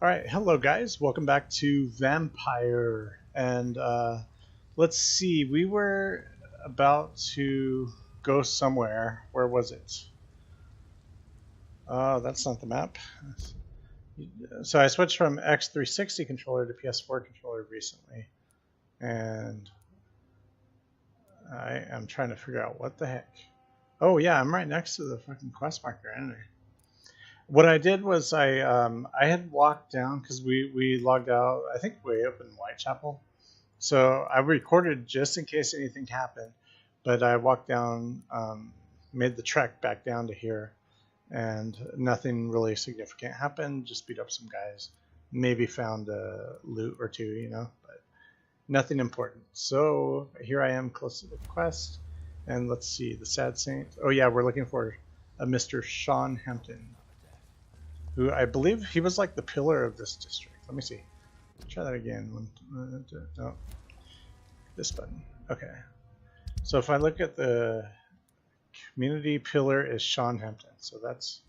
Alright, hello guys, welcome back to Vampyr, and let's see, we were about to go somewhere. Where was it? Oh, that's not the map. So I switched from X360 controller to PS4 controller recently, and I am trying to figure out what the heck. Oh yeah, I'm right next to the fucking quest marker, aren't I? What I did was I had walked down because we logged out, I think, way up in Whitechapel. So I recorded just in case anything happened, but I walked down, made the trek back down to here, and nothing really significant happened. Just beat up some guys, maybe found a loot or two, but nothing important. So here I am close to the quest, and let's see, the Sad Saint. Oh yeah, we're looking for a Mr. Sean Hampton, who I believe he was like the pillar of this district. Let me see. Try that again. No, this button. Okay. So if I look at the community pillar is Sean Hampton. So that's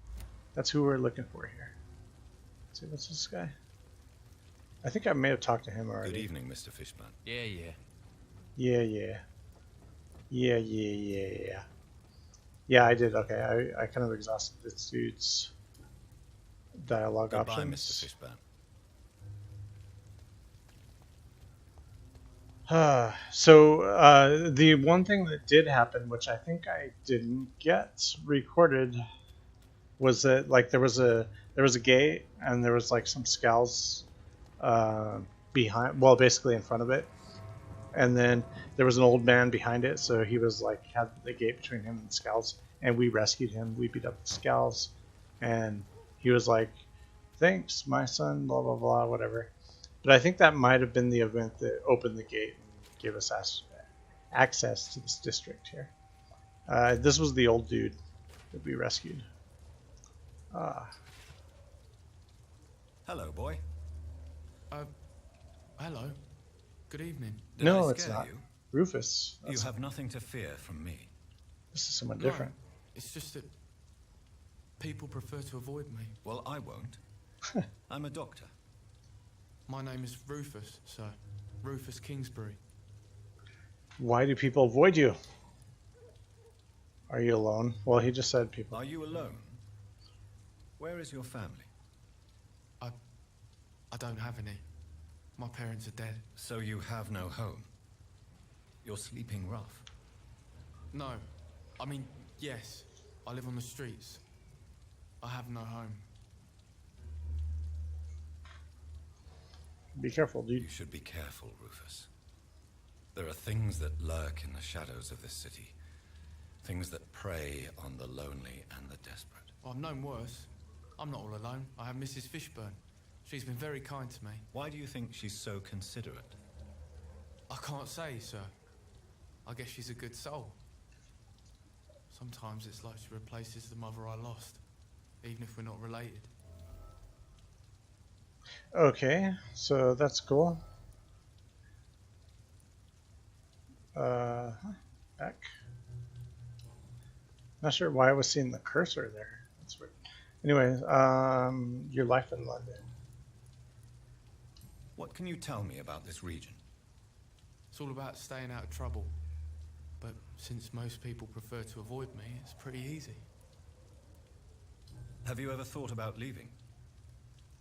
who we're looking for here. Let's see, what's this guy? I think I may have talked to him already. Good evening, Mr. Fishburne. Yeah. Yeah, I did. Okay, I kind of exhausted this dude's dialogue Goodbye, options. Mr. Fishburne. So the one thing that did happen, which I think I didn't get recorded, was that like there was a gate and there was like some skulls behind, well, basically in front of it, and then there was an old man behind it, so he was like had the gate between him and the skulls, and we rescued him. We beat up the skulls, and he was like, "Thanks, my son," blah blah blah, whatever. But I think that might have been the event that opened the gate and gave us access to this district here. This was the old dude that we rescued. Hello, boy. Hello. Good evening. Did No, I it's scare not. you? Rufus. You have nothing to fear from me. This is someone No, different. it's just that people prefer to avoid me. Well, I won't. I'm a doctor. My name is Rufus, sir. Rufus Kingsbury. Why do people avoid you? Are you alone? Well, he just said people. Are you alone? Where is your family? I don't have any. My parents are dead. So you have no home. You're sleeping rough. No. I mean, yes. I live on the streets. I have no home. Be careful, dude. You should be careful, Rufus. There are things that lurk in the shadows of this city. Things that prey on the lonely and the desperate. I've known worse. I'm not all alone. I have Mrs. Fishburne. She's been very kind to me. Why do you think she's so considerate? I can't say, sir. I guess she's a good soul. Sometimes it's like she replaces the mother I lost, even if we're not related. Okay, so that's cool. Back. Not sure why I was seeing the cursor there. That's weird. Anyway, your life in London. What can you tell me about this region? It's all about staying out of trouble. But since most people prefer to avoid me, it's pretty easy. Have you ever thought about leaving?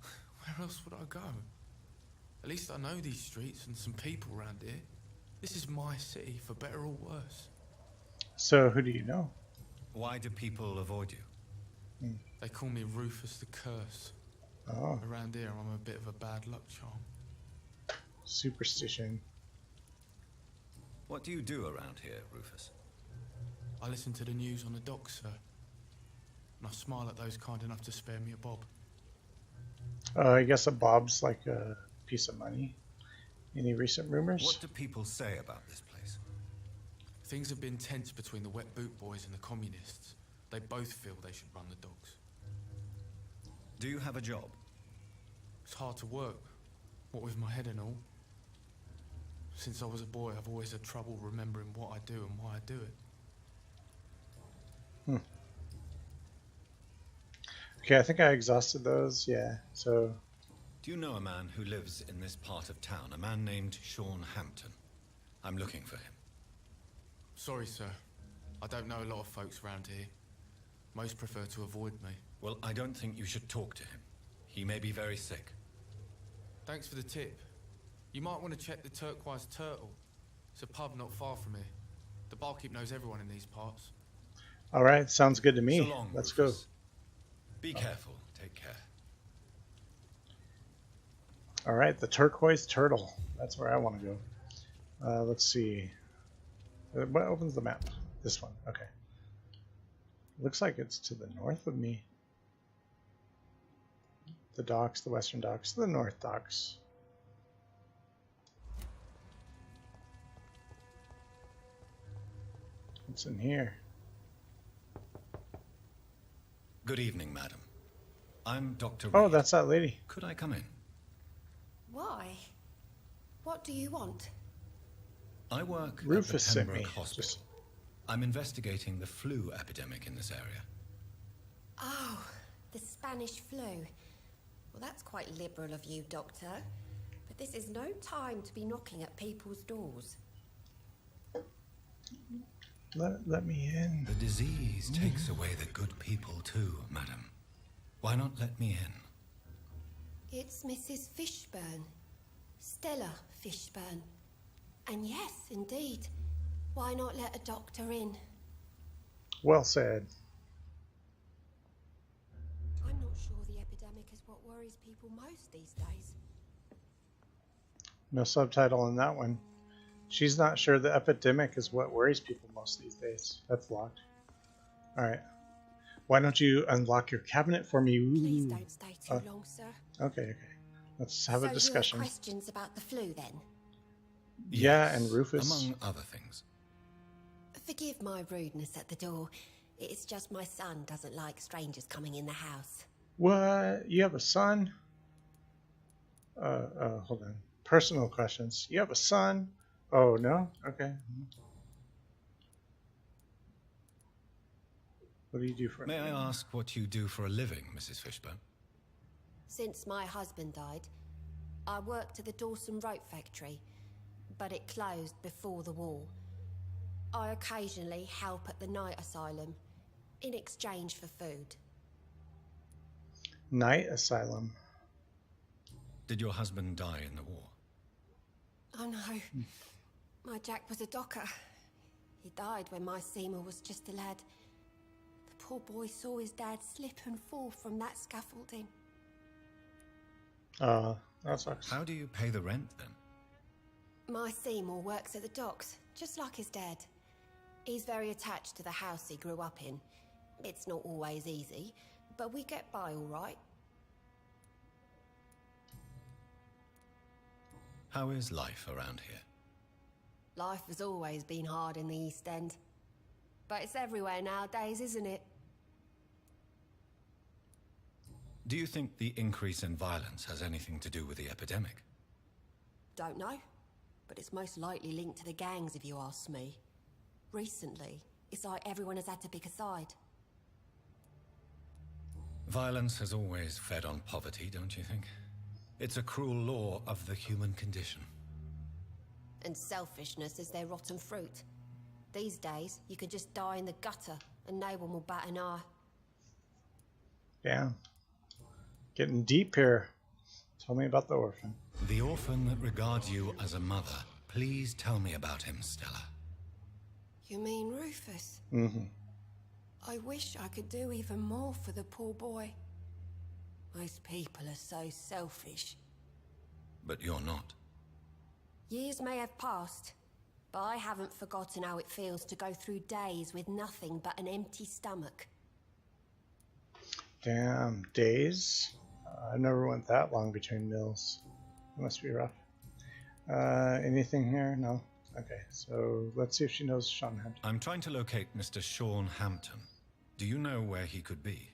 Where else would I go? At least I know these streets and some people around here. This is my city, for better or worse. So, who do you know? Why do people avoid you? They call me Rufus the Curse. Oh, Around here, I'm a bit of a bad luck charm. superstition. What do you do around here, Rufus? I listen to the news on the docks, sir. And I smile at those kind enough to spare me a bob. I guess a bob's like a piece of money. Any recent rumors? What do people say about this place? Things have been tense between the wet boot boys and the communists. They both feel they should run the docks. Do you have a job? It's hard to work, what with my head and all. Since I was a boy, I've always had trouble remembering what I do and why I do it. Okay, I think I exhausted those. Yeah, so Do you know a man who lives in this part of town? A man named Sean Hampton. I'm looking for him. Sorry, sir. I don't know a lot of folks around here. Most prefer to avoid me. Well, I don't think you should talk to him. He may be very sick. Thanks for the tip. You might want to check the Turquoise Turtle. It's a pub not far from here. The barkeep knows everyone in these parts. All right, sounds good to me. So long, Let's Rufus. Be careful. Take care. go. All right, the Turquoise Turtle. That's where I want to go. Let's see. What opens the map? This one. Okay. Looks like it's to the north of me. The docks, the western docks, the north docks. What's in here? Good evening, madam. I'm Dr. Oh, Reed. that's that lady. Could I come in? Why? What do you want? I work Rufus at the sent Pembroke me. Hospital. Just- I'm investigating the flu epidemic in this area. Oh, the Spanish flu. Well, that's quite liberal of you, Doctor. But this is no time to be knocking at people's doors. Let me in. The disease takes away the good people too, madam. Why not let me in? It's Mrs. Fishburne. Stella Fishburne. And yes, indeed. Why not let a doctor in? Well said. I'm not sure the epidemic is what worries people most these days. No subtitle in that one. She's not sure the epidemic is what worries people most these days. That's locked. Alright. Why don't you unlock your cabinet for me? Please Ooh. don't stay too long, sir. Okay. Let's have a So discussion. you have questions about the flu, then? Yeah, Yes, and Rufus. among other things. Forgive my rudeness at the door. It's just my son doesn't like strangers coming in the house. What? You have a son? Hold on. Personal questions. You have a son? Oh, no? Okay. What do you do for a May I living? ask what you do for a living, Mrs. Fishburne? Since my husband died, I worked at the Dawson Rope Factory, but it closed before the war. I occasionally help at the night asylum in exchange for food. Night Asylum. Did your husband die in the war? Oh no, my Jack was a docker. He died when my Seymour was just a lad. The poor boy saw his dad slip and fall from that scaffolding. That sucks. How do you pay the rent then? My Seymour works at the docks, just like his dad. He's very attached to the house he grew up in. It's not always easy, but we get by all right. How is life around here? Life has always been hard in the East End. But it's everywhere nowadays, isn't it? Do you think the increase in violence has anything to do with the epidemic? Don't know. But it's most likely linked to the gangs, if you ask me. Recently, it's like everyone has had to pick a side. Violence has always fed on poverty, don't you think? It's a cruel law of the human condition. And selfishness is their rotten fruit. These days, you could just die in the gutter and no one will bat an eye. Damn. Getting deep here. Tell me about the orphan. The orphan that regards you as a mother. Please tell me about him, Stella. You mean Rufus? Mm-hmm. I wish I could do even more for the poor boy. Most people are so selfish. But you're not. Years may have passed, but I haven't forgotten how it feels to go through days with nothing but an empty stomach. Damn, days? I never went that long between meals. That must be rough. Anything here? No? Okay, so let's see if she knows Sean Hampton. I'm trying to locate Mr. Sean Hampton. Do you know where he could be?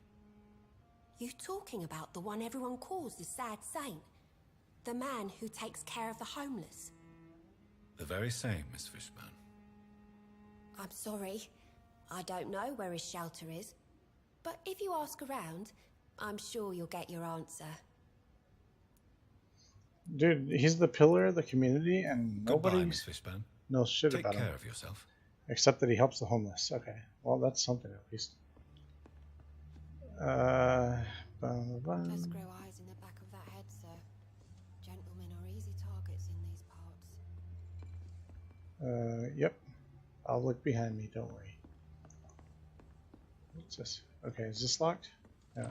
You talking about the one everyone calls the sad saint? The man who takes care of the homeless? The very same, Miss Fishburne. I'm sorry. I don't know where his shelter is. But if you ask around, I'm sure you'll get your answer. Dude, he's the pillar of the community, and Goodbye, nobody Miss Fishburne. knows shit Take about care him. of yourself. Except that he helps the homeless. Okay, well, that's something at least. Bum, bum, bum. Just grow eyes in the back of that head, sir. Gentlemen are easy targets in these parts. Yep. I'll look behind me, don't worry. What's this? Okay, is this locked? No.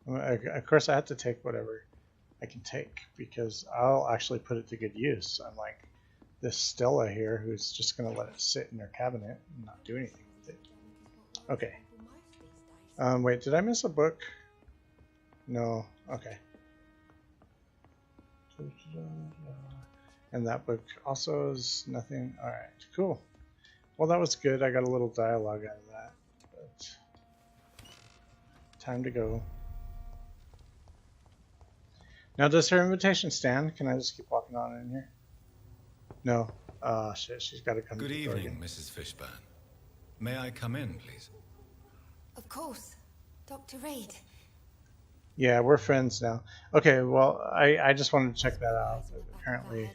Of course, I have to take whatever I can take, because I'll actually put it to good use, unlike this Stella here, who's just going to let it sit in her cabinet and not do anything with it. Okay. Wait, did I miss a book? No. Okay. And that book also is nothing. Alright, cool. Well, that was good. I got a little dialogue out of that. But time to go. Now, does her invitation stand? Can I just keep walking on in here? No. Oh, shit. She's got to come Good to the door evening, again. Mrs. Fishburne. May I come in, please? Of course. Dr. Reed. Yeah, we're friends now. Okay, well, I just wanted to check that out. Apparently,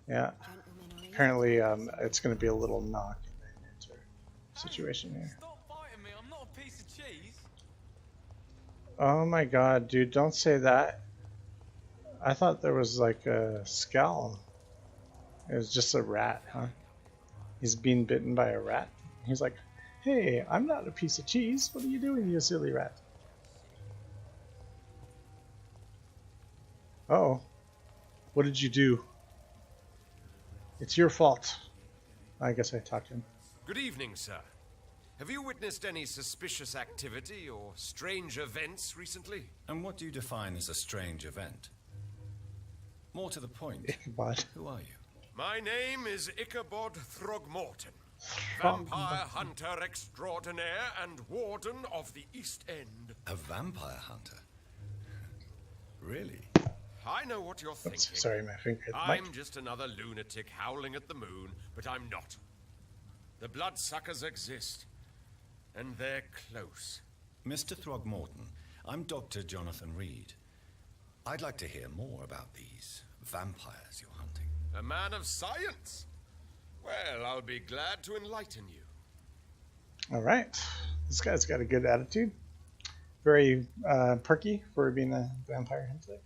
yeah. Apparently, it's going to be a little knock in the enter situation here. Stop biting me, I'm not a piece of cheese. Oh my god, dude, don't say that. I thought there was like a scowl. It was just a rat, huh? He's being bitten by a rat. He's like, hey, I'm not a piece of cheese. What are you doing, you silly rat? Uh-oh. What did you do? It's your fault. I guess I talked to him. Good evening, sir. Have you witnessed any suspicious activity or strange events recently? And what do you define as a strange event? More to the point, Ichabod. who are you? My name is Ichabod Throgmorton, vampire hunter extraordinaire and warden of the East End. A vampire hunter? Really? I know what you're thinking. Oops, sorry, my finger hit the I'm mic. just another lunatic howling at the moon, but I'm not. The bloodsuckers exist, and they're close. Mr. Throgmorton, I'm Dr. Jonathan Reed. I'd like to hear more about these vampires you're hunting. A man of science? Well, I'll be glad to enlighten you. All right. This guy's got a good attitude. Very perky for being a vampire hunter.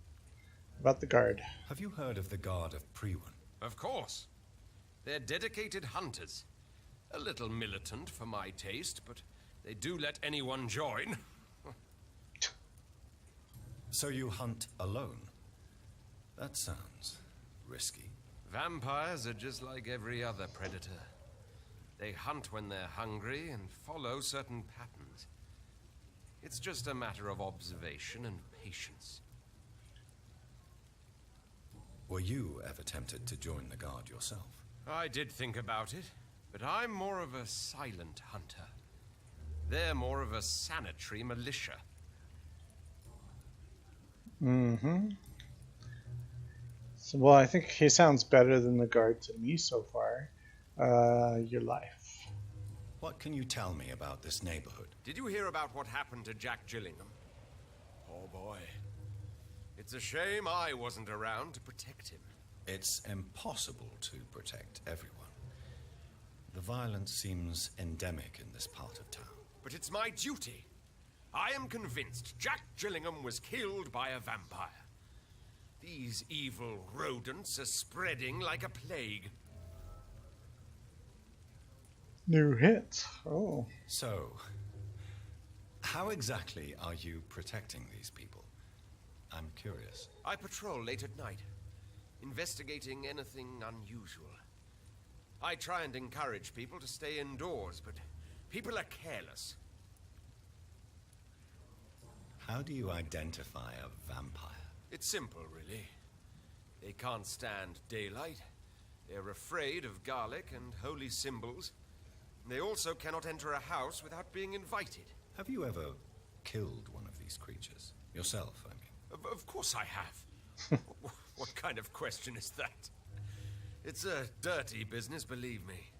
About the guard. Have you heard of the Guard of Priwen? Of course. They're dedicated hunters. A little militant for my taste, but they do let anyone join. So you hunt alone? That sounds risky. Vampires are just like every other predator. They hunt when they're hungry and follow certain patterns. It's just a matter of observation and patience. Were you ever tempted to join the Guard yourself? I did think about it, but I'm more of a silent hunter. They're more of a sanitary militia. Mm-hmm. So, well, I think he sounds better than the guard to me so far. Your life. What can you tell me about this neighborhood? Did you hear about what happened to Jack Gillingham? Oh boy. It's a shame I wasn't around to protect him. It's impossible to protect everyone. The violence seems endemic in this part of town. But it's my duty. I am convinced Jack Gillingham was killed by a vampire. These evil rodents are spreading like a plague. New hit. Oh. So, how exactly are you protecting these people? I'm curious. I patrol late at night, investigating anything unusual. I try and encourage people to stay indoors, but people are careless. How do you identify a vampire? It's simple, really. They can't stand daylight. They're afraid of garlic and holy symbols. They also cannot enter a house without being invited. Have you ever killed one of these creatures? Yourself, I mean. Of course I have. What kind of question is that? It's a dirty business, believe me.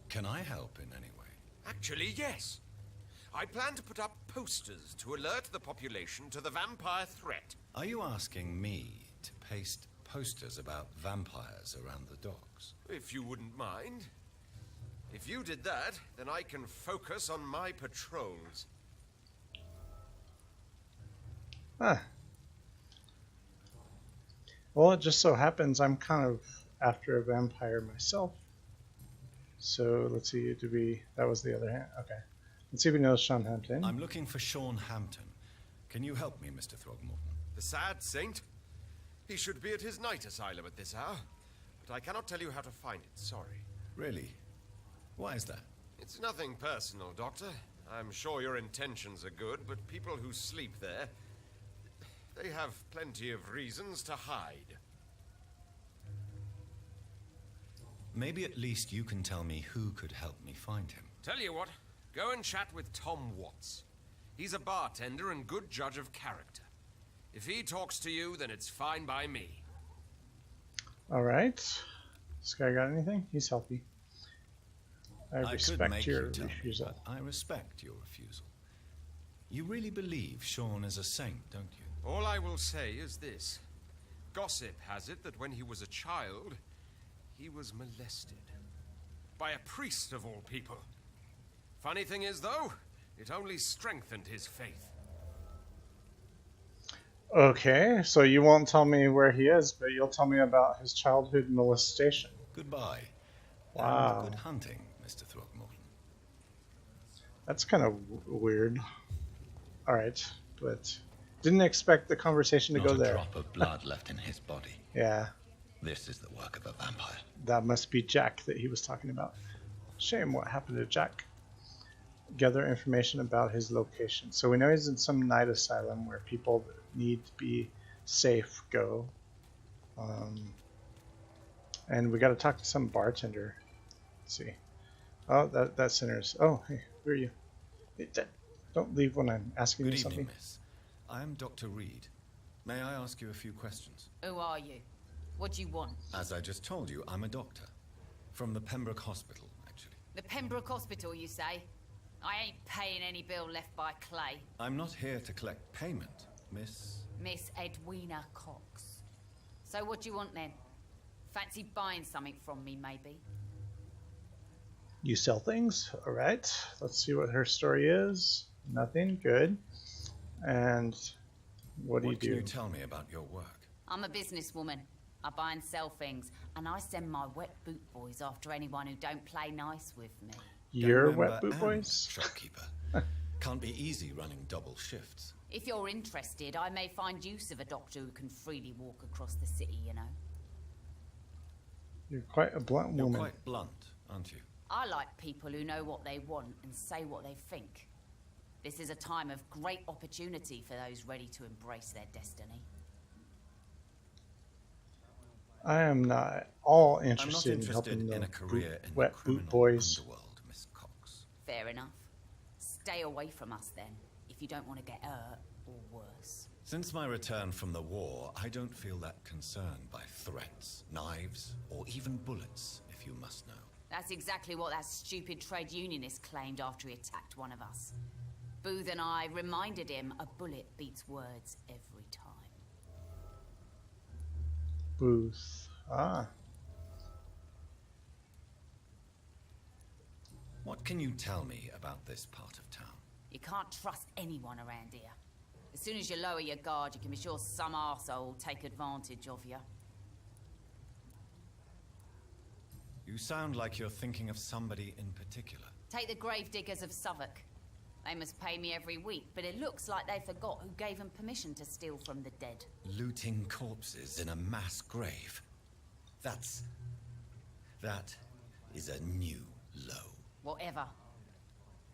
Can I help in any way? Actually, yes. I plan to put up posters to alert the population to the vampire threat. Are you asking me to paste posters about vampires around the docks? If you wouldn't mind. If you did that, then I can focus on my patrols. Huh. Well, it just so happens I'm kind of after a vampire myself. So let's see, that was the other hand. Okay. Let's see if we know Sean Hampton. I'm looking for Sean Hampton. Can you help me, Mr. Throgmorton? The sad saint? He should be at his night asylum at this hour. But I cannot tell you how to find it, sorry. Really? Why is that? It's nothing personal, Doctor. I'm sure your intentions are good, but people who sleep there, they have plenty of reasons to hide. Maybe at least you can tell me who could help me find him. Tell you what, go and chat with Tom Watts. He's a bartender and good judge of character. If he talks to you, then it's fine by me. All right. This guy got anything? He's healthy. I respect your refusal. But I respect your refusal. You really believe Sean is a saint, don't you? All I will say is this. Gossip has it that when he was a child, he was molested. By a priest of all people. Funny thing is, though, it only strengthened his faith. Okay, so you won't tell me where he is, but you'll tell me about his childhood molestation. Goodbye. Wow. And good hunting, Mr. Throgmorton. That's kind of weird. Alright, but didn't expect the conversation to go there. Not a drop of blood left in his body. Yeah, This is the work of a vampire. that must be Jack that he was talking about. Shame what happened to Jack. Gather information about his location. So we know he's in some night asylum where people that need to be safe go. And we got to talk to some bartender. Let's see. Oh, that center's. Oh, hey, who are you? Hey, don't leave when I'm asking Good you evening, something. miss. I am Dr. Reed. May I ask you a few questions? Who are you? What do you want? As I just told you, I'm a doctor. From the Pembroke Hospital, actually. The Pembroke Hospital, you say? I ain't paying any bill left by Clay. I'm not here to collect payment, miss. Miss Edwina Cox. So what do you want then? Fancy buying something from me, maybe? You sell things? Alright. Let's see what her story is. Nothing. Good. And what do you do? What can you tell me about your work? I'm a businesswoman. I buy and sell things, and I send my wet boot boys after anyone who don't play nice with me. Your Gang wet member boot and boys? Shopkeeper. Can't be easy running double shifts. If you're interested, I may find use of a doctor who can freely walk across the city, you know. You're quite a blunt You're woman. quite blunt, aren't you? I like people who know what they want and say what they think. This is a time of great opportunity for those ready to embrace their destiny. I am not at all I'm not interested in helping interested the in a career in the wet criminal boot boys. underworld, Miss Cox. Fair enough. Stay away from us then, if you don't want to get hurt or worse. Since my return from the war, I don't feel that concerned by threats, knives, or even bullets, if you must know. That's exactly what that stupid trade unionist claimed after he attacked one of us. Booth and I reminded him a bullet beats words every time. Booth. Ah. What can you tell me about this part of town? You can't trust anyone around here. As soon as you lower your guard, you can be sure some arsehole will take advantage of you. You sound like you're thinking of somebody in particular. Take the gravediggers of Southwark. They must pay me every week, but it looks like they forgot who gave them permission to steal from the dead. Looting corpses in a mass grave. That is a new low. Whatever.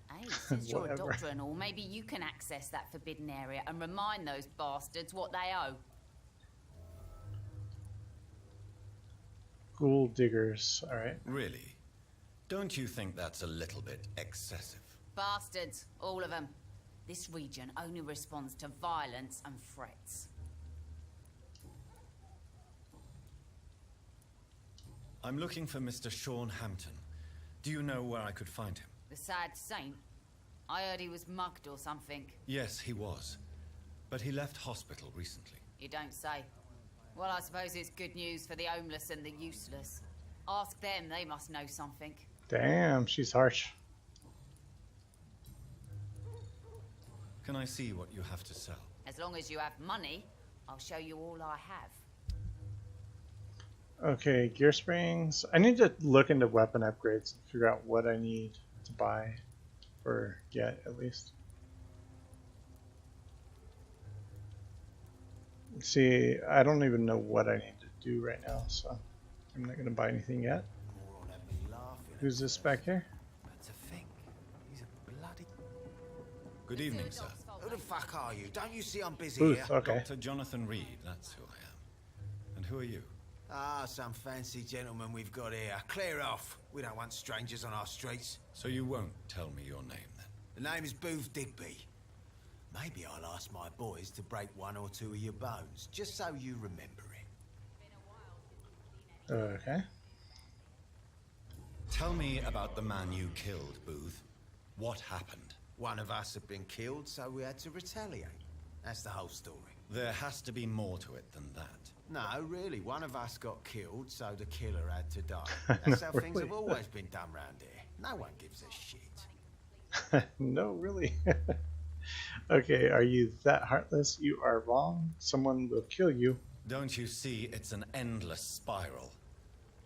Hey, since you're a Whatever. doctor and all, maybe you can access that forbidden area and remind those bastards what they owe. Ghoul diggers. Alright. Really? Don't you think that's a little bit excessive? Bastards, all of them. This region only responds to violence and threats. I'm looking for Mr. Sean Hampton. Do you know where I could find him? The sad saint? I heard he was mugged or something. Yes, he was. But he left hospital recently. You don't say. Well, I suppose it's good news for the homeless and the useless. Ask them, they must know something. Damn, she's harsh. Can I see what you have to sell? As long as you have money, I'll show you all I have. Okay, gear springs. I need to look into weapon upgrades and figure out what I need to buy or get at least. See, I don't even know what I need to do right now, so I'm not gonna buy anything yet. Who's this back here? That's a thing. He's a bloody... Good evening, sir. Who the fuck are you? Don't you see I'm busy Booth, here? okay. Dr. Jonathan Reed, that's who I am. And who are you? Ah, some fancy gentleman we've got here. Clear off. We don't want strangers on our streets. So you won't tell me your name, then? The name is Booth Digby. Maybe I'll ask my boys to break one or two of your bones, just so you remember it. Okay. Tell me about the man you killed, Booth. What happened? One of us had been killed, so we had to retaliate. That's the whole story. There has to be more to it than that. No, really, one of us got killed, so the killer had to die. That's how things have always been done round here. No one gives a shit. No, really. Okay, are you that heartless? You are wrong. Someone will kill you. Don't you see it's an endless spiral?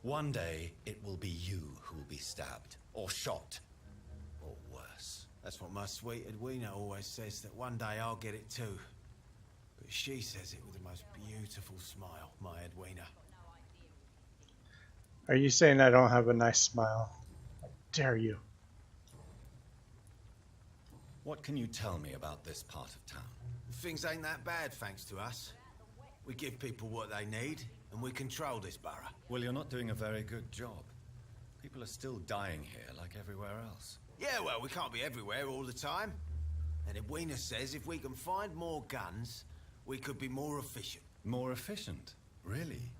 One day, it will be you who will be stabbed, or shot, or worse. That's what my sweet Edwina always says, that one day I'll get it too. But she says it with the most beautiful smile, my Edwina. Are you saying I don't have a nice smile? How dare you? What can you tell me about this part of town? Things ain't that bad, thanks to us. We give people what they need, and we control this borough. Well, you're not doing a very good job. People are still dying here like everywhere else. Yeah, well, we can't be everywhere all the time. And Edwina says if we can find more guns, we could be more efficient. More efficient? Really?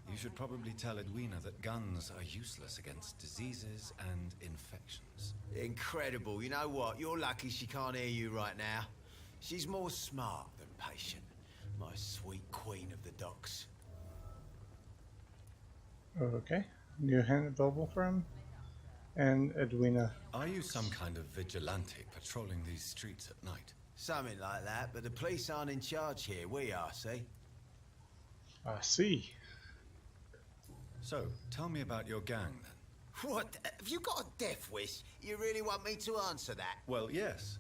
You should probably tell Edwina that guns are useless against diseases and infections. Incredible. You know what? You're lucky she can't hear you right now. She's more smart than patient. My sweet queen of the docks. Okay. New hand available for him. And Edwina. Are you some kind of vigilante patrolling these streets at night? Something like that, but the police aren't in charge here. We are, see? I see. So, tell me about your gang, then. What? Have you got a death wish? You really want me to answer that? Well, yes.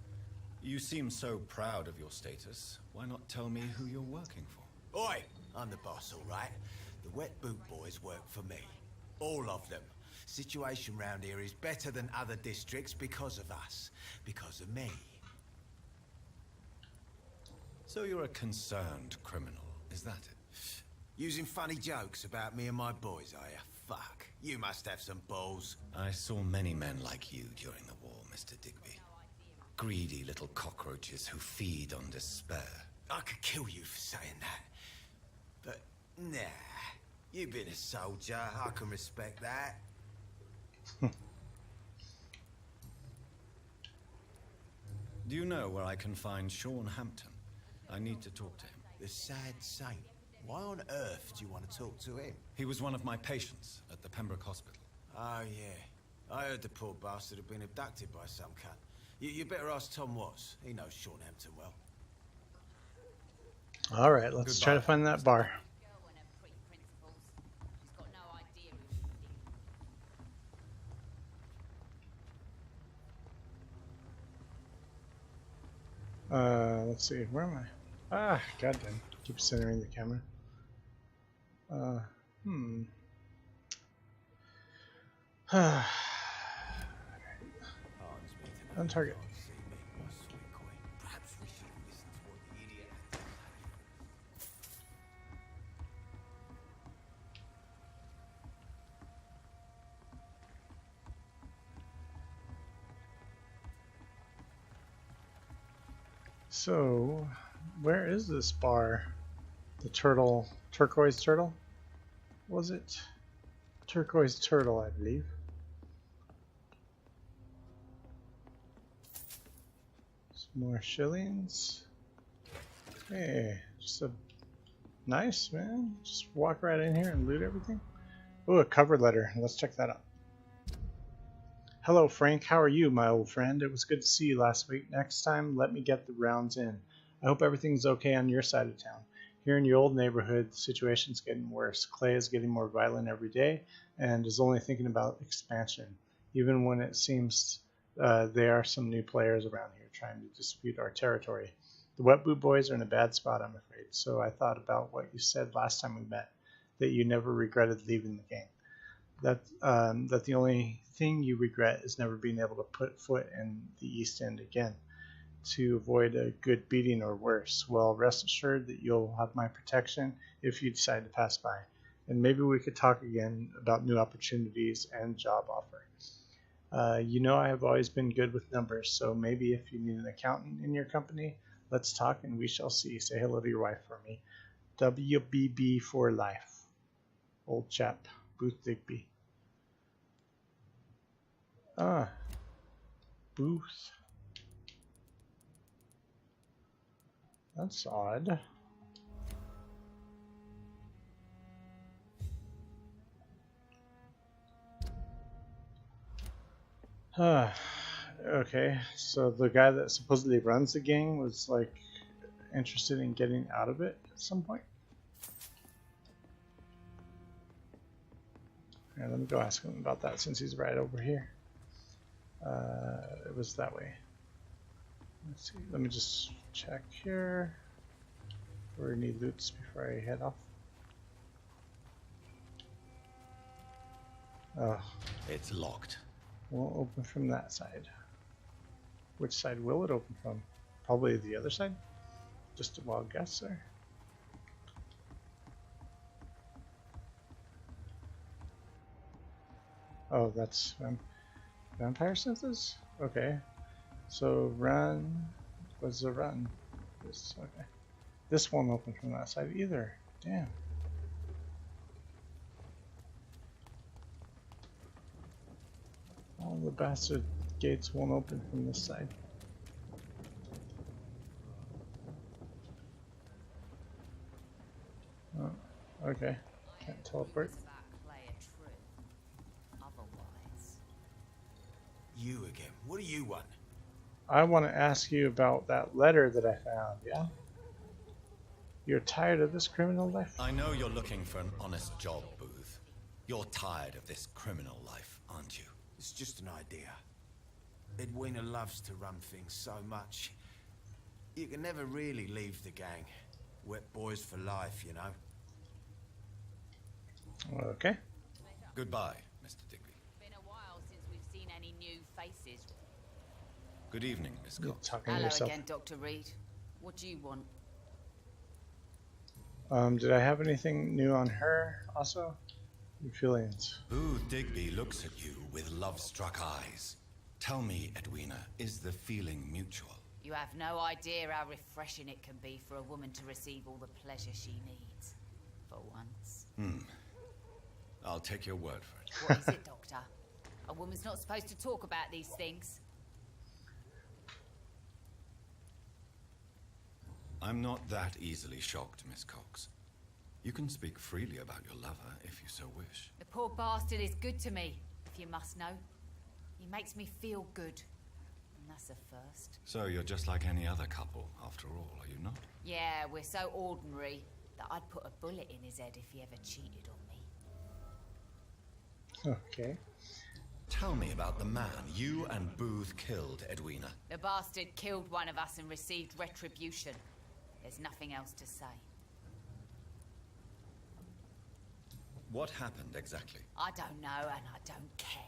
You seem so proud of your status. Why not tell me who you're working for? Oi! I'm the boss, all right? The Wet Boot Boys work for me. All of them. Situation round here is better than other districts because of us. Because of me. So you're a concerned criminal, is that it? Using funny jokes about me and my boys, are you? Fuck. You must have some balls. I saw many men like you during the war, Mr. Digby. Greedy little cockroaches who feed on despair. I could kill you for saying that. But, nah. You've been a soldier. I can respect that. Do you know where I can find Sean Hampton? I need to talk to him. The sad saint. Why on earth do you want to talk to him? He was one of my patients at the Pembroke Hospital. Oh, yeah. I heard the poor bastard had been abducted by some cunt. You better ask Tom Watts. He knows Sean Hampton well. Alright, let's try to find that bar. Let's see, where am I? Ah, goddamn. Keep centering the camera. On target. Perhaps we should listen to what the idiot had to say. So, where is this bar? The turtle, turquoise turtle? Was it? Turquoise turtle, I believe. More shillings. Hey, just a nice, man. Just walk right in here and loot everything. Oh, a cover letter. Let's check that out. Hello, Frank. How are you, my old friend? It was good to see you last week. Next time, let me get the rounds in. I hope everything's okay on your side of town. Here in your old neighborhood, the situation's getting worse. Clay is getting more violent every day and is only thinking about expansion, even when it seems there are some new players around here trying to dispute our territory. The Wet Boot Boys are in a bad spot, I'm afraid, so I thought about what you said last time we met, that you never regretted leaving the game. That the only thing you regret is never being able to put foot in the East End again, to avoid a good beating or worse. Well, rest assured that you'll have my protection if you decide to pass by, and maybe we could talk again about new opportunities and job offer. You know I have always been good with numbers, so maybe if you need an accountant in your company, let's talk and we shall see. Say hello to your wife for me. WBB for life. Old chap, Booth Digby. Ah, Booth. That's odd. Okay, so the guy that supposedly runs the gang was like interested in getting out of it at some point. Here, let me go ask him about that since he's right over here. It was that way. Let's see, let me just check here for any loots before I head off. Oh, It's locked. won't open from that side. Which side will it open from? Probably the other side? Just a wild guess there. Oh, that's vampire senses? Okay. So run was the run. This okay. This won't open from that side either. Damn. All the bastard gates won't open from this side. Oh, okay. Can't teleport. You again. What do you want? I want to ask you about that letter that I found, yeah? You're tired of this criminal life? I know you're looking for an honest job, Booth. You're tired of this criminal life, aren't you? It's just an idea. Edwina loves to run things so much. You can never really leave the gang. Wet boys for life, you know. Okay. Goodbye, Mr. Digby. Been a while since we've seen any new faces. Good evening, Miss You're Cox. talking to Hello yourself. again, Dr. Reed. What do you want? Did I have anything new on her also? Your feelings. Booth Digby looks at you with love-struck eyes. Tell me, Edwina, is the feeling mutual? You have no idea how refreshing it can be for a woman to receive all the pleasure she needs. For once. I'll take your word for it. What is it, Doctor? A woman's not supposed to talk about these things. I'm not that easily shocked, Miss Cox. You can speak freely about your lover if you so wish. The poor bastard is good to me, if you must know. He makes me feel good. And that's a first. So you're just like any other couple, after all, are you not? Yeah, we're so ordinary that I'd put a bullet in his head if he ever cheated on me. Okay. Tell me about the man you and Booth killed, Edwina. The bastard killed one of us and received retribution. There's nothing else to say. What happened exactly? I don't know and I don't care.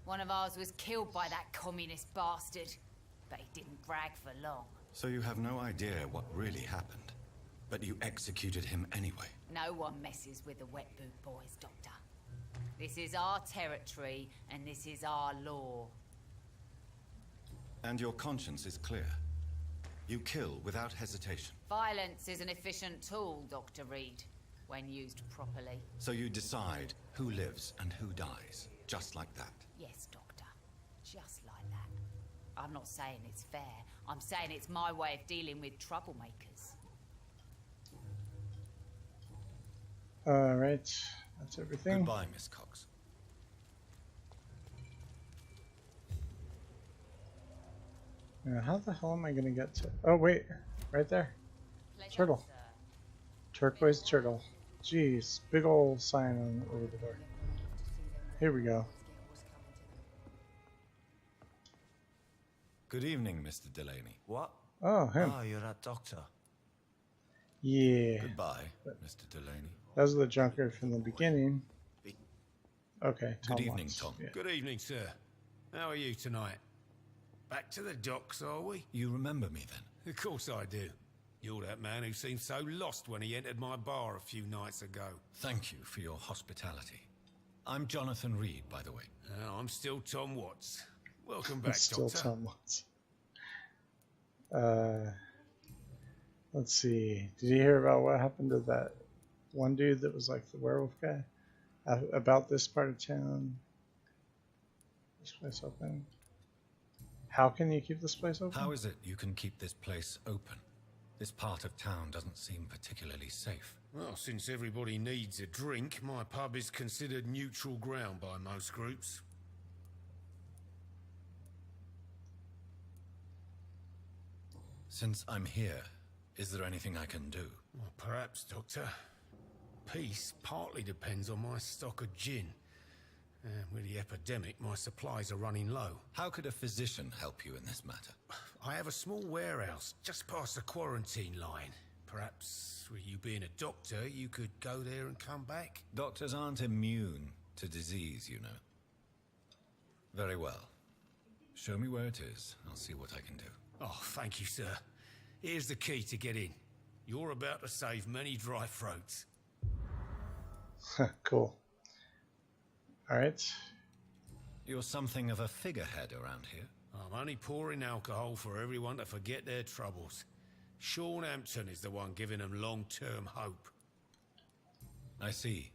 One of ours was killed by that communist bastard, but he didn't brag for long. So you have no idea what really happened, but you executed him anyway. No one messes with the Wet Boot Boys, Doctor. This is our territory and this is our law. And your conscience is clear. You kill without hesitation. Violence is an efficient tool, Dr. Reed, when used properly. So you decide who lives and who dies, just like that. Yes, Doctor. Just like that. I'm not saying it's fair. I'm saying it's my way of dealing with troublemakers. Alright, that's everything. Goodbye, Miss Cox. How the hell am I gonna get to... Oh, wait. Right there. Pleasure, Turtle. sir. Turquoise turtle. Jeez. Big ol' sign on over the door. Here we go. Good evening, Mr. Delaney. What? Oh, him. Oh, you're that doctor. Yeah. Goodbye, Mr. Delaney. That was the drunkard from the beginning. Okay, Tom Good evening, wants- Tom. yeah. Good evening, sir. How are you tonight? Back to the docks, are we? You remember me then? Of course I do. You're that man who seemed so lost when he entered my bar a few nights ago. Thank you for your hospitality. I'm Jonathan Reed, by the way. I'm still Tom Watts. Welcome back, Still Doctor. Tom wants. Let's see. Did you hear about what happened to that one dude that was like the werewolf guy? About this part of town? This place open? How can you keep this place open? How is it you can keep this place open? This part of town doesn't seem particularly safe. Well, since everybody needs a drink, my pub is considered neutral ground by most groups. Since I'm here, is there anything I can do? Well, perhaps, Doctor. Peace partly depends on my stock of gin. With the epidemic, my supplies are running low. How could a physician help you in this matter? I have a small warehouse just past the quarantine line. Perhaps, with you being a doctor, you could go there and come back? Doctors aren't immune to disease, you know. Very well. Show me where it is. I'll see what I can do. Oh, thank you, sir. Here's the key to get in. You're about to save many dry throats. Cool. Alright. You're something of a figurehead around here. I'm only pouring alcohol for everyone to forget their troubles. Sean Hampton is the one giving them long-term hope. I see.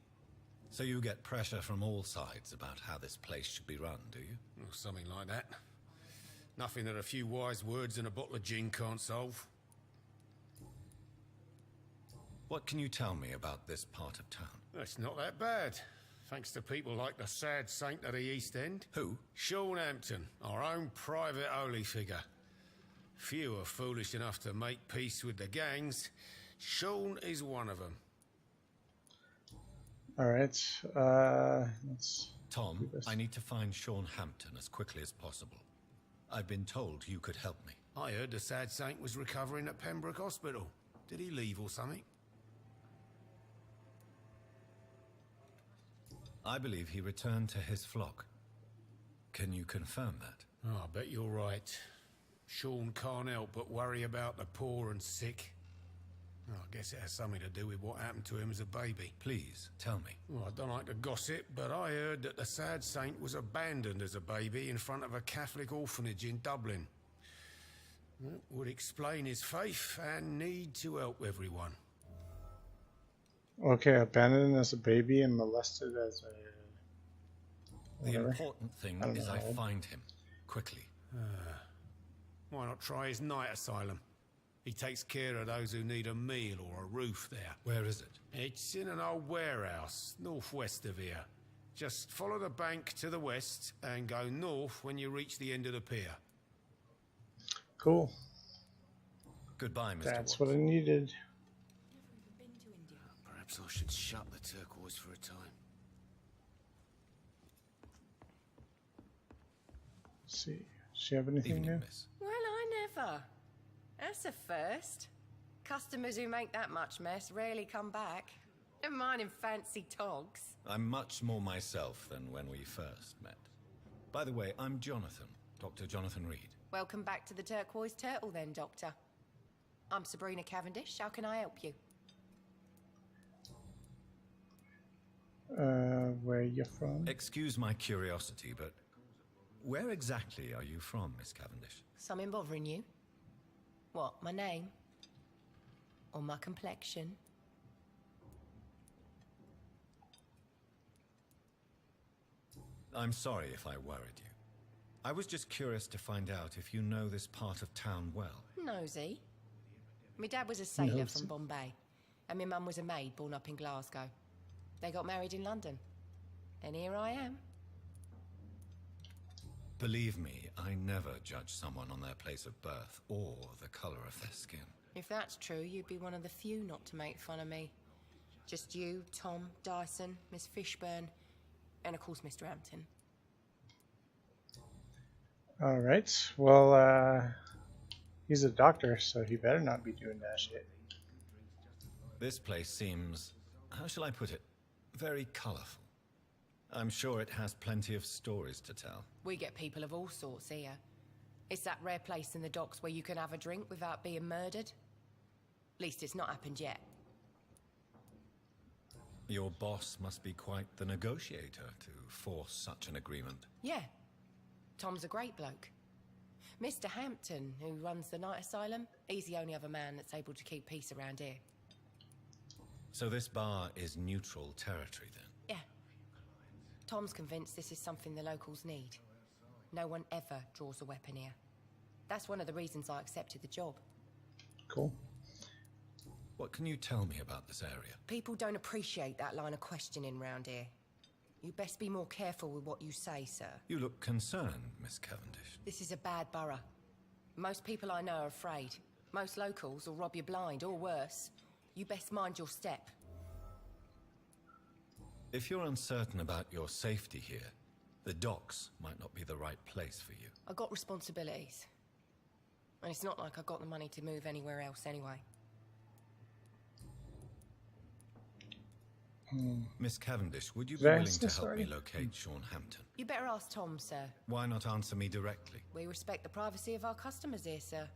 So you get pressure from all sides about how this place should be run, do you? Or something like that. Nothing that a few wise words and a bottle of gin can't solve. What can you tell me about this part of town? It's not that bad. Thanks to people like the sad saint of the East End. Who? Sean Hampton, our own private holy figure. Few are foolish enough to make peace with the gangs. Sean is one of them. Alright. Let's Tom, do this. I need to find Sean Hampton as quickly as possible. I've been told you could help me. I heard the sad saint was recovering at Pembroke Hospital. Did he leave or something? I believe he returned to his flock. Can you confirm that? Oh, I bet you're right. Sean can't help but worry about the poor and sick. Oh, I guess it has something to do with what happened to him as a baby. Please, tell me. Well, I don't like to gossip, but I heard that the sad saint was abandoned as a baby in front of a Catholic orphanage in Dublin. That would explain his faith and need to help everyone. Okay, abandoned as a baby and molested as a... The whatever. important thing I don't is I know. find him, quickly. Why not try his night asylum? He takes care of those who need a meal or a roof there. Where is it? It's in an old warehouse, northwest of here. Just follow the bank to the west and go north when you reach the end of the pier. Cool. Goodbye, Mr. That's Watts. what I needed. Perhaps I should shut the turquoise for a time. Let's see. Does she have anything Evening, new? miss. Well, I never. That's a first. Customers who make that much mess rarely come back. Never mind in fancy togs. I'm much more myself than when we first met. By the way, I'm Jonathan, Dr. Jonathan Reed. Welcome back to the Turquoise Turtle then, Doctor. I'm Sabrina Cavendish. How can I help you? Where you from? Excuse my curiosity, but where exactly are you from, Miss Cavendish? Something bothering you? What, my name? Or my complexion? I'm sorry if I worried you. I was just curious to find out if you know this part of town well. Nosy. My dad was a sailor from Bombay, and my mum was a maid born up in Glasgow. They got married in London, and here I am. Believe me, I never judge someone on their place of birth or the color of their skin. If that's true, you'd be one of the few not to make fun of me. Just you, Tom, Dyson, Miss Fishburne, and of course Mr. Hampton. All right. Well, he's a doctor, so he better not be doing that shit. This place seems, how shall I put it, very colorful. I'm sure it has plenty of stories to tell. We get people of all sorts here. It's that rare place in the docks where you can have a drink without being murdered. At least it's not happened yet. Your boss must be quite the negotiator to force such an agreement. Yeah. Tom's a great bloke. Mr. Hampton, who runs the night asylum, he's the only other man that's able to keep peace around here. So this bar is neutral territory then? Yeah. Tom's convinced this is something the locals need. No one ever draws a weapon here. That's one of the reasons I accepted the job. Cool. What can you tell me about this area? People don't appreciate that line of questioning round here. You best be more careful with what you say, sir. You look concerned, Miss Cavendish. This is a bad borough. Most people I know are afraid. Most locals will rob you blind, or worse. You best mind your step. If you're uncertain about your safety here, the docks might not be the right place for you. I got responsibilities. And it's not like I got the money to move anywhere else anyway. Miss Cavendish, would you be willing to help me locate Sean Hampton? You better ask Tom, sir. Why not answer me directly? We respect the privacy of our customers here, sir.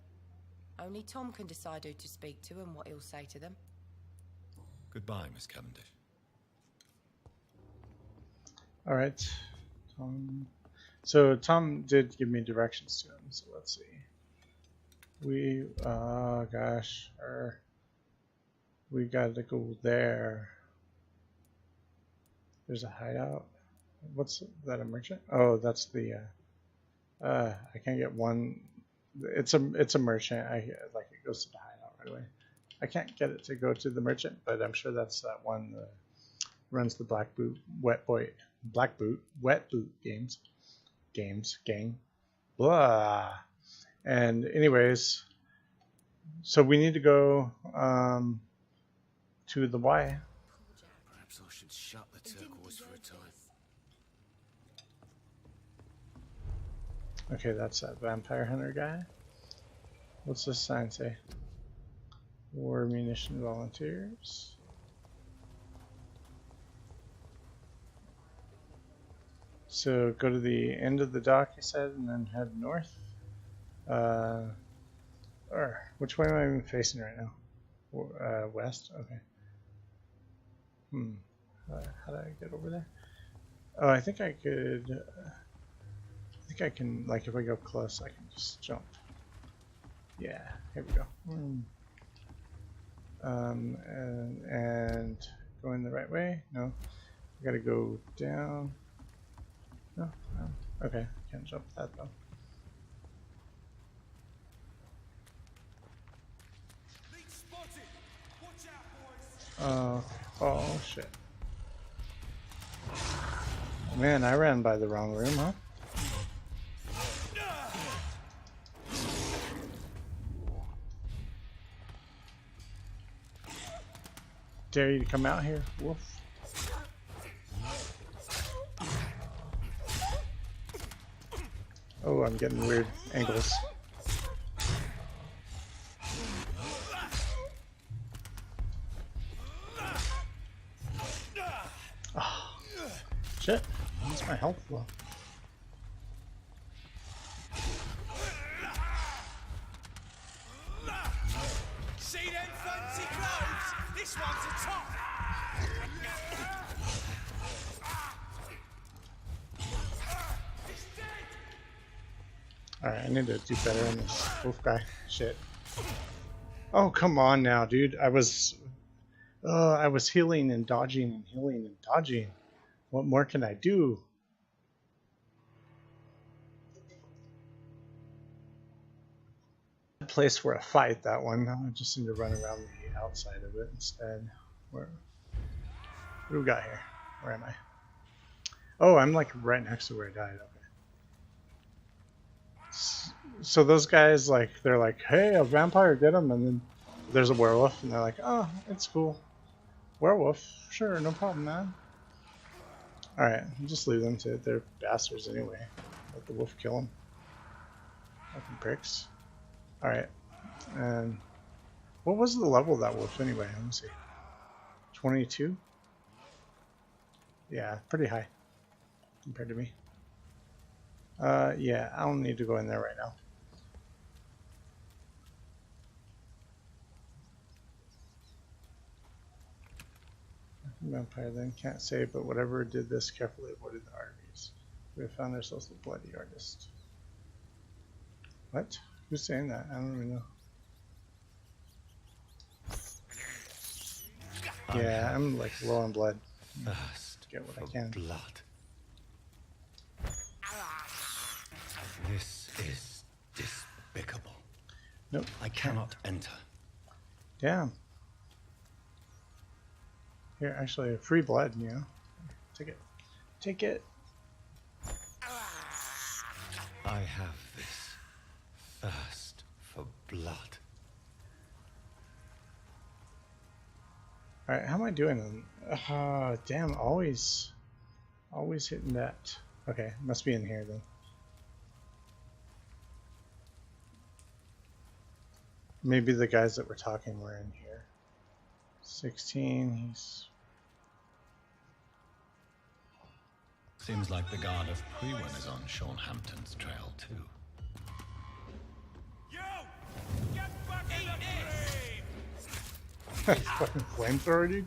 Only Tom can decide who to speak to and what he'll say to them. Goodbye, Miss Cavendish. All right, Tom. So Tom did give me directions to him. So let's see. We we got to go there. There's a hideout. What's that? A merchant? Oh, that's the. I can't get one. It's a merchant. Like it goes to the hideout right away. I can't get it to go to the merchant, but I'm sure that's that one that runs the Black Boot Wet Boot gang. Blah. And anyways, so we need to go to the Y. Perhaps I should shut the turquoise for a time. Okay, that's that vampire hunter guy. What's this sign say? War munition volunteers. So go to the end of the dock, you said, and then head north. Or which way am I even facing right now? West. Okay. How do I get over there? Oh, I think I could. I think I can. Like, if I go close, I can just jump. Yeah. Here we go. And going the right way? No. I gotta go down. No. Okay. Can't jump that though. Oh shit. Man, I ran by the wrong room, huh? Dare you to come out here? Woof. Oh, I'm getting weird angles. Oh, shit. What's my health low? See them fancy clothes? This one's a top. Alright, I need to do better on this wolf guy. Shit. Oh, come on now, dude. I was healing and dodging and healing and dodging. What more can I do? bad place for a fight, that one. I just need to run around the outside of it instead. What do we got here? Where am I? Oh, I'm like right next to where I died. Okay. So those guys, like, they're like, hey, a vampire, get him, and then there's a werewolf, and they're like, oh, it's cool. Werewolf? Sure, no problem, man. Alright, just leave them to it. They're bastards anyway. Let the wolf kill them. Fucking pricks. Alright. And what was the level of that wolf anyway? Let me see. 22? Yeah, pretty high compared to me. Yeah, I don't need to go in there right now. Vampire then can't say, but whatever did this carefully avoided the arteries. We have found ourselves the bloody artist. What? Who's saying that? I don't even know. Yeah, I'm like low on blood. Thirst Get what I for can. blood. This is despicable. Nope. I cannot enter. Damn. Here, actually, free blood, you know. Take it. Take it. I have this thirst for blood. Alright, how am I doing? Damn, always hitting that. Okay, must be in here then. Maybe the guys that were talking were in here. 16, he's... Seems like the guard of Prewen is on Sean Hampton's trail too. You! Get back in the flame! Fucking flamethrower, dude.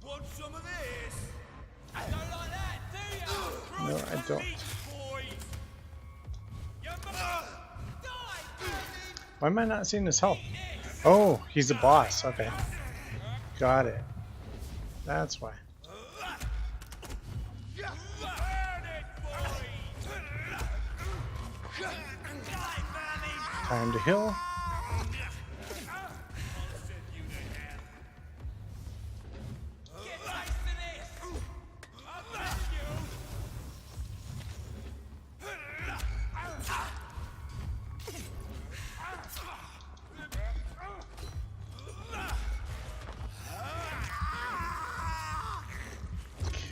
Want some of this? Don't like that, do you? No, I don't. Why am I not seeing his health? Oh, he's a boss. Okay. Got it. That's why. Time to heal.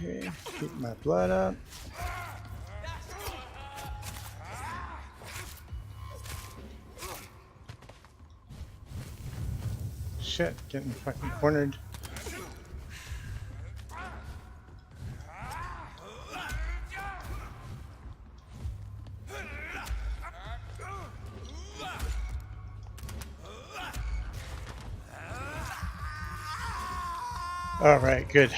Okay, keep my blood up. Shit, getting fucking cornered. Alright, good.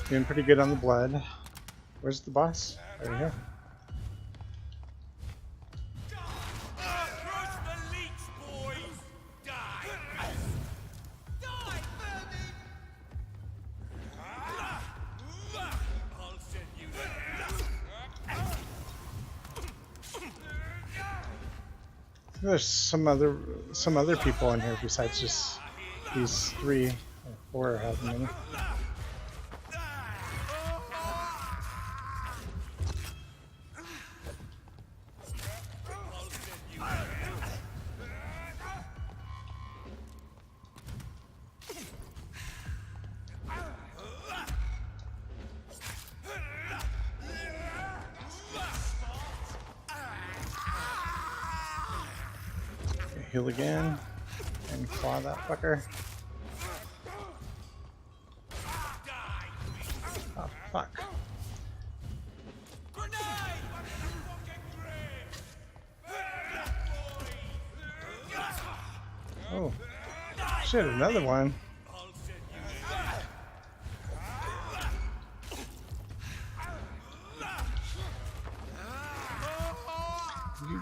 Doing pretty good on the blood. Where's the boss? Right here. There's some other people in here besides just these 3 or 4 or however many. Heal again and claw that fucker. Oh fuck. Oh shit, another one.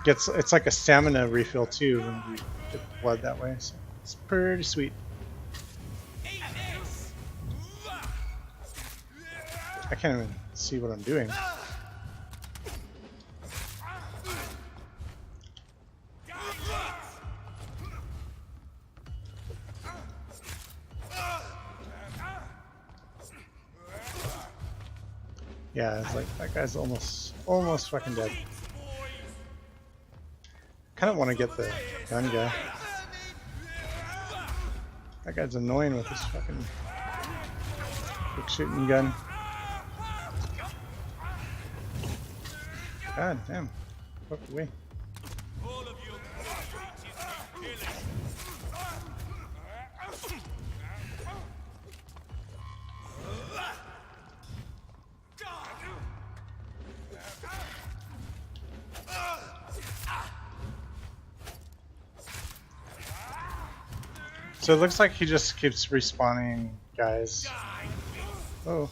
It's like a stamina refill too when you get blood that way, so it's pretty sweet. I can't even see what I'm doing. Yeah, it's like that guy's almost fucking dead. Kind of want to get the gun guy. That guy's annoying with his fucking quick shooting gun. God damn. Fuck away. So it looks like he just keeps respawning guys. Oh.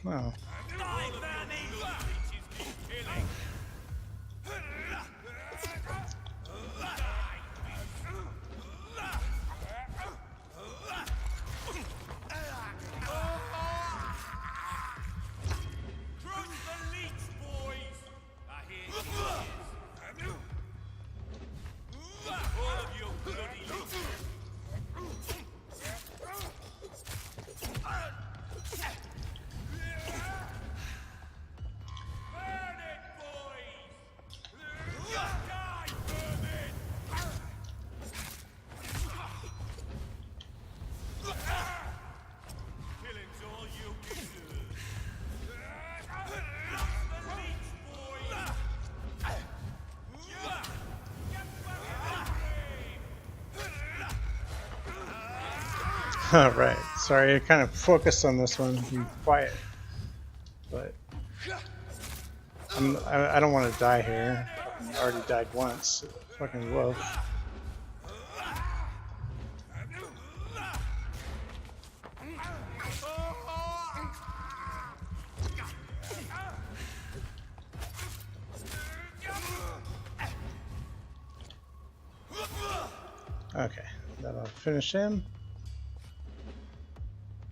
No. Alright, sorry, I kind of focused on this one, be quiet. But I don't want to die here. I already died once. Fucking wolf. Okay, that'll finish him.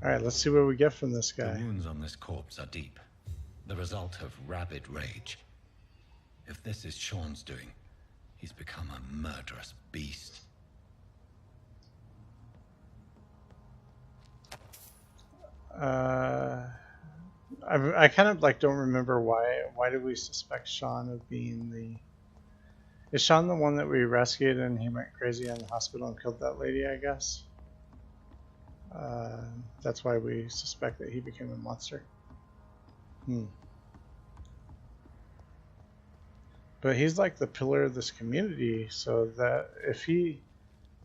Alright, let's see what we get from this guy. The wounds on this corpse are deep, the result of rabid rage. If this is Sean's doing, he's become a murderous beast. I kind of like don't remember why did we suspect Sean of being the... Is Sean the one that we rescued and he went crazy in the hospital and killed that lady, I guess? That's why we suspect that he became a monster. But he's like the pillar of this community, so that if he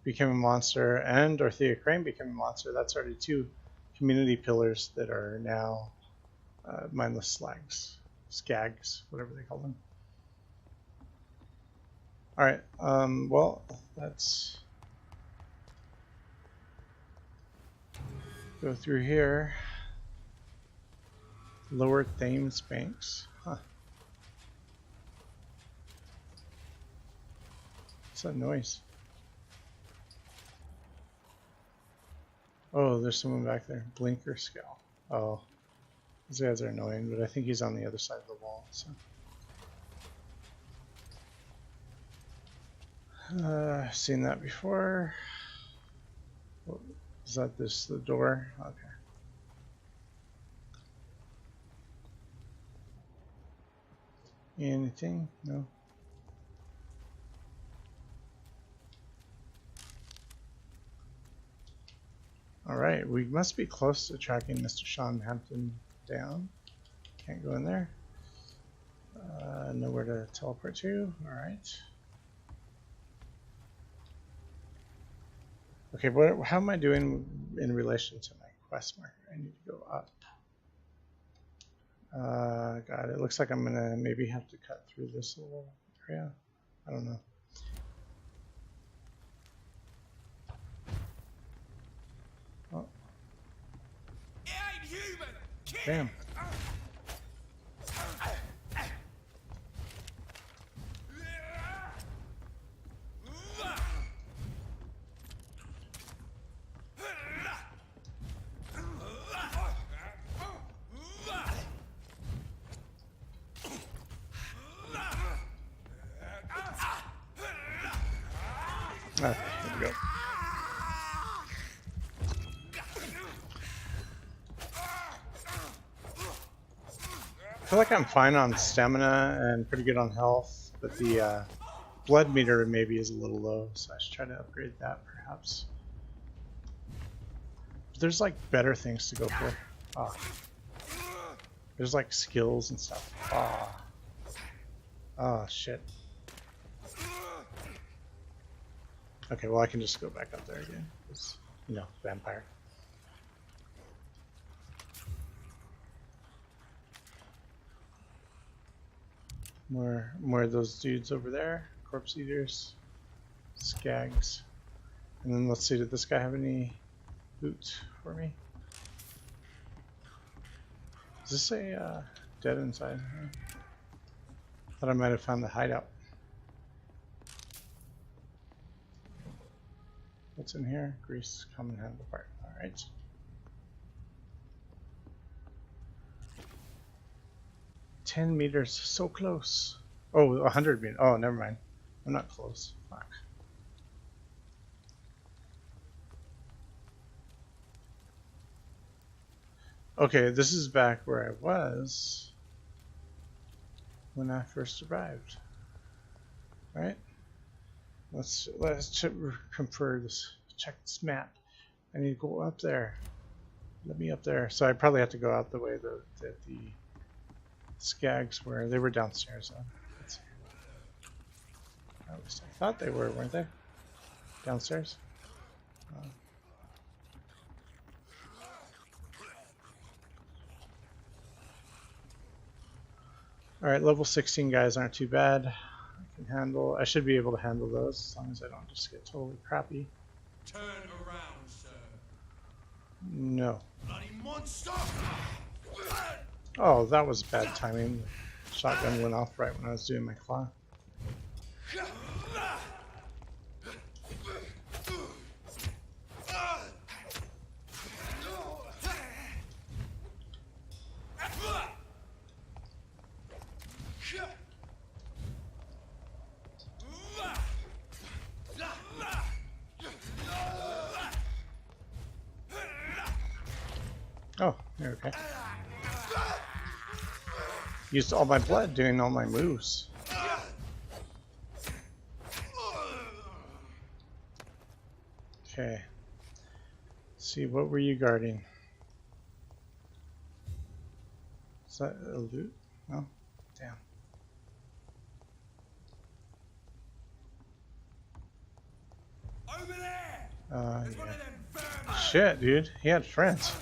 became a monster and Dorothea Crane became a monster, that's already two community pillars that are now mindless skags, whatever they call them. Alright, well, let's go through here. Lower Thames Banks. Huh. What's that noise? Oh, there's someone back there. Blinker Scowl. Oh, these guys are annoying, but I think he's on the other side of the wall, so. Seen that before. Oh, is that the door? Okay. Anything? No. Alright, we must be close to tracking Mr. Sean Hampton down. Can't go in there. Nowhere to teleport to. Alright. Okay, how am I doing in relation to my quest marker? I need to go up. God, it looks like I'm gonna maybe have to cut through this little area. I don't know. Oh. It ain't human! Kill Damn. it! Ah, there we go. I feel like I'm fine on stamina and pretty good on health, but the blood meter maybe is a little low, so I should try to upgrade that perhaps. But there's like better things to go for. Ah. There's like skills and stuff. Ah. Oh shit. Okay, well I can just go back up there again. It's, you know, vampire. More of those dudes over there. Corpse eaters. Skags. And then let's see, did this guy have any loot for me? Is this a dead inside? Thought I might have found the hideout. What's in here? Grease, common handle part. Alright. $10 meters, so close. Oh, 100 meters. Oh, never mind. I'm not close. Fuck. Okay, this is back where I was when I first arrived. Right? Let's confer this. Check this map. I need to go up there. Let me up there. So I probably have to go out the way that the Skags were. They were downstairs. Let's see. At least I thought they were, weren't they? Downstairs. All right, level 16 guys aren't too bad. I should be able to handle those as long as I don't just get totally crappy. Turn around, sir. No. Bloody monster! Oh, that was bad timing. The shotgun went off right when I was doing my claw. Oh, okay. Used all my blood doing all my moves. Okay. Let's see, what were you guarding? Is that a loot? No? Damn. Over there! Yeah. Shit, dude. He had friends.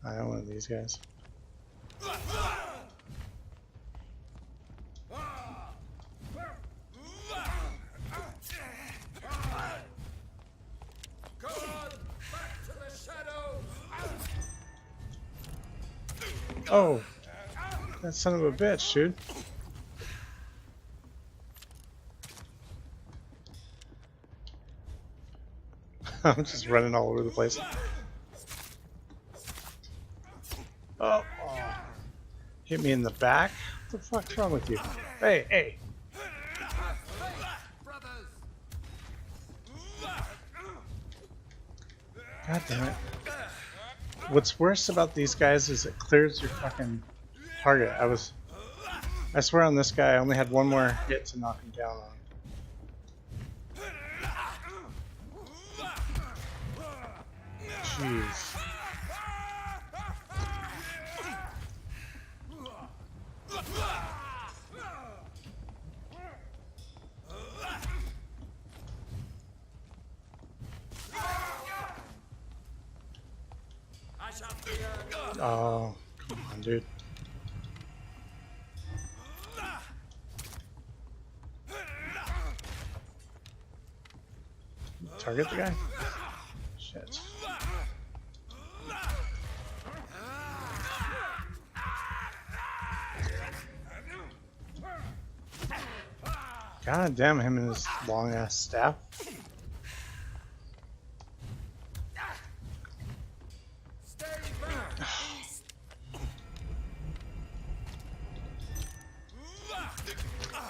I know one of these guys. Oh, that son of a bitch, dude. I'm just running all over the place. Oh, hit me in the back? What the fuck's wrong with you? Hey, hey! God damn it. What's worse about these guys is it clears your fucking target. I swear on this guy I only had one more hit to knock him down on. Jeez. Oh, come on, dude. Target the guy? Shit. God damn him and his long ass staff.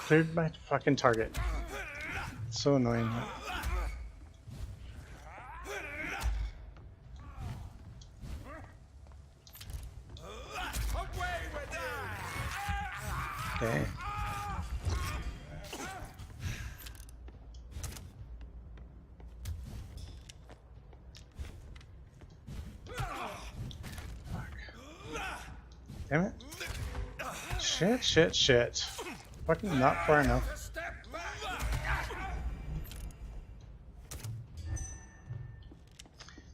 Cleared my fucking target. It's so annoying. Okay. Damn it. Shit, shit, shit. Fucking not far enough.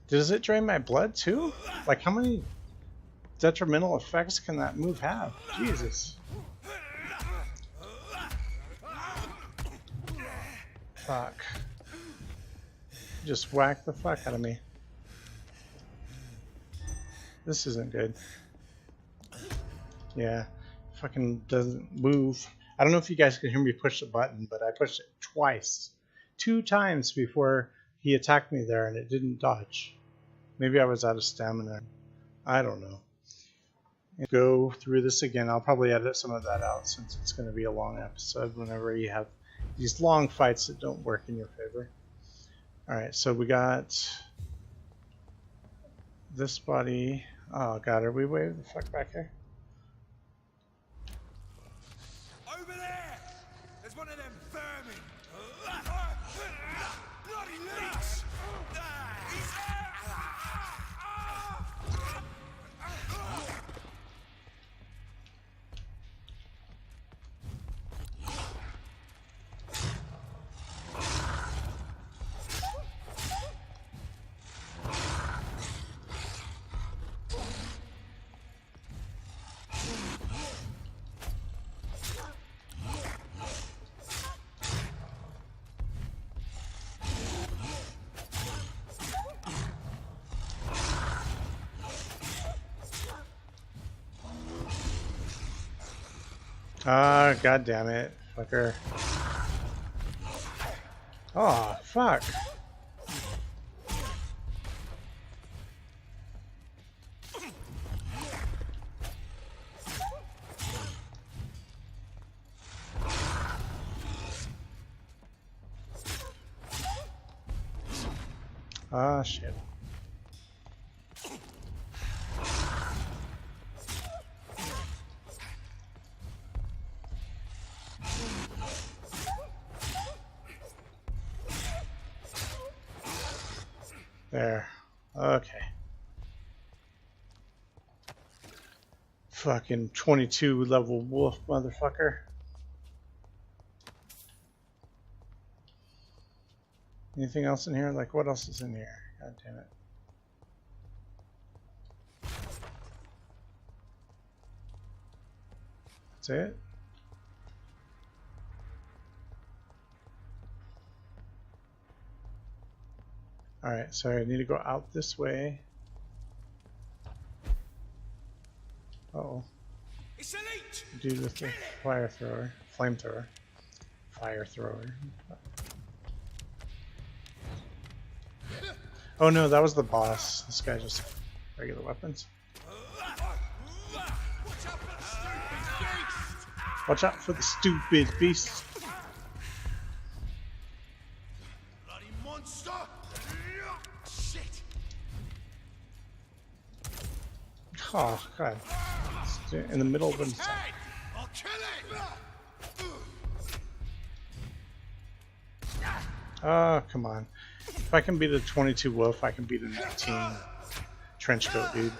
Does it drain my blood too? Like, how many detrimental effects can that move have? Jesus. Fuck. Just whack the fuck out of me. This isn't good. Yeah. Fucking doesn't move. I don't know if you guys can hear me push the button, but I pushed it twice. 2 times before he attacked me there and it didn't dodge. Maybe I was out of stamina. I don't know. Go through this again. I'll probably edit some of that out since it's going to be a long episode whenever you have these long fights that don't work in your favor. Alright, so we got this body. Oh god, are we way the fuck back here? Over there! There's one of them vermin! Bloody leech! Ah, god damn it, fucker. Oh, fuck. Ah, shit. There. Okay. Fucking 22 level wolf motherfucker. Anything else in here? Like, what else is in here? God damn it. That's it? Alright, so I need to go out this way. Uh-oh. It's a leech! Dude with the fire thrower. Flamethrower. Fire thrower. Oh no, that was the boss. This guy just regular weapons. Watch out for the stupid beast. Bloody monster! Shit! Oh god. It's in the middle of an attack. I'll kill it! Oh, come on. If I can beat a 22 wolf, I can beat a 19 trenchcoat dude.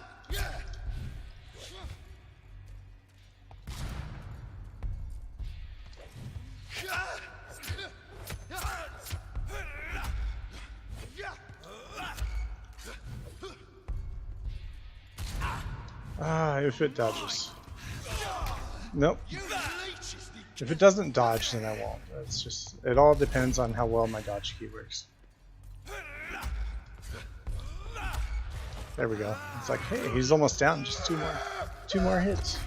Ah, if it dodges. Nope. If it doesn't dodge, then I won't. It's just, it all depends on how well my dodge key works. There we go. It's like, hey, he's almost down. Just two more hits.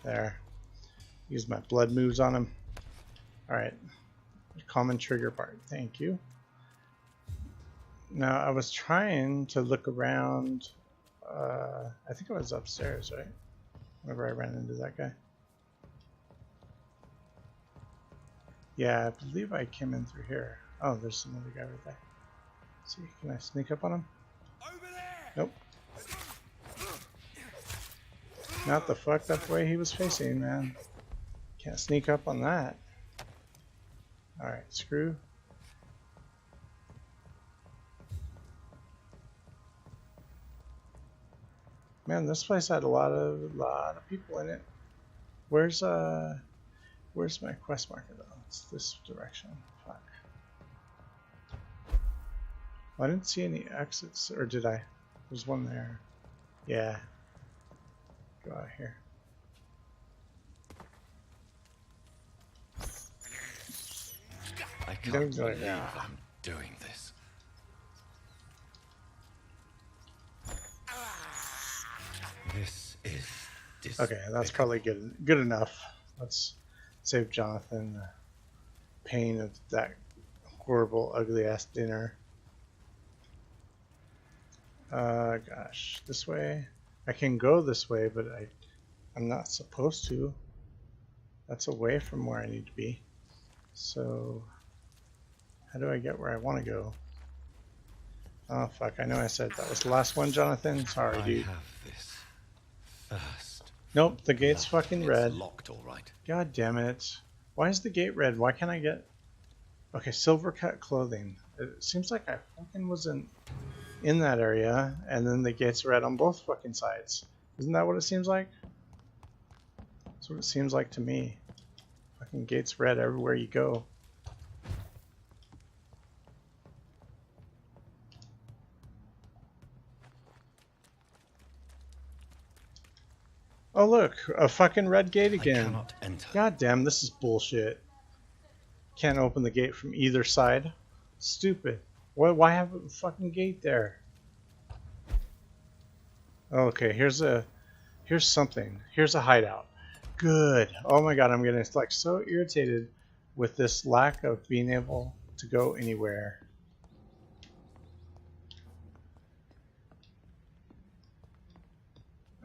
There. Use my blood moves on him. Alright. Common trigger part. Thank you. Now, I was trying to look around. I think I was upstairs, right? Whenever I ran into that guy. Yeah, I believe I came in through here. Oh, there's another guy right there. Let's see, can I sneak up on him? Nope. Not the fucked up way he was facing, man. Can't sneak up on that. Alright, screw. Man, this place had a lot of people in it. Where's my quest marker though? It's this direction. Fuck. Well, I didn't see any exits, or did I? There's one there. Yeah. Go out here. I can't believe I'm doing this. This is okay, that's probably good enough. Let's save Jonathan the pain of that horrible, ugly ass dinner. Gosh, this way. I can go this way, but I'm not supposed to. That's away from where I need to be. So, how do I get where I want to go? Oh fuck! I know I said that was the last one, Jonathan. Sorry, dude. I have this first. Nope, the gate's fucking red. It's locked, all right. God damn it! Why is the gate red? Why can't I get? Okay, silver cut clothing. It seems like I fucking wasn't in that area, and then the gate's red on both fucking sides. Isn't that what it seems like? That's what it seems like to me. Fucking gate's red everywhere you go. Oh look, a fucking red gate again. I cannot enter. God damn, this is bullshit. Can't open the gate from either side. Stupid. Why have a fucking gate there? Okay, here's something. Here's a hideout. Good. Oh my god, I'm getting like so irritated with this lack of being able to go anywhere.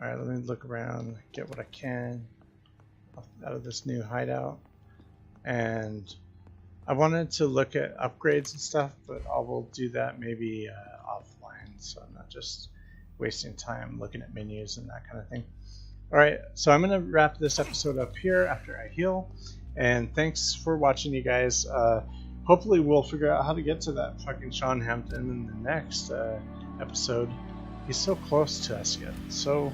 Alright, let me look around, get what I can out of this new hideout. And I wanted to look at upgrades and stuff, but I will do that maybe offline, so I'm not just wasting time looking at menus and that kind of thing. Alright, so I'm going to wrap this episode up here after I heal, and thanks for watching, you guys. Hopefully we'll figure out how to get to that fucking Sean Hampton in the next episode. He's so close to us yet, so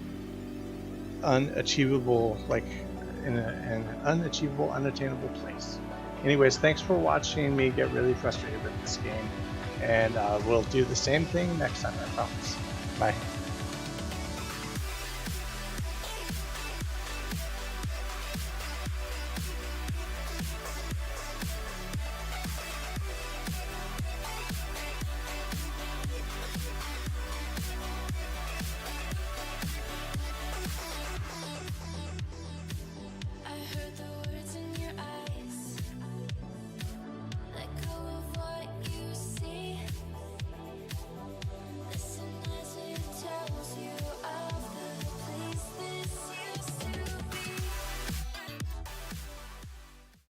unachievable, like in an unachievable, unattainable place. Anyways, thanks for watching me get really frustrated with this game, and we'll do the same thing next time, I promise. Bye.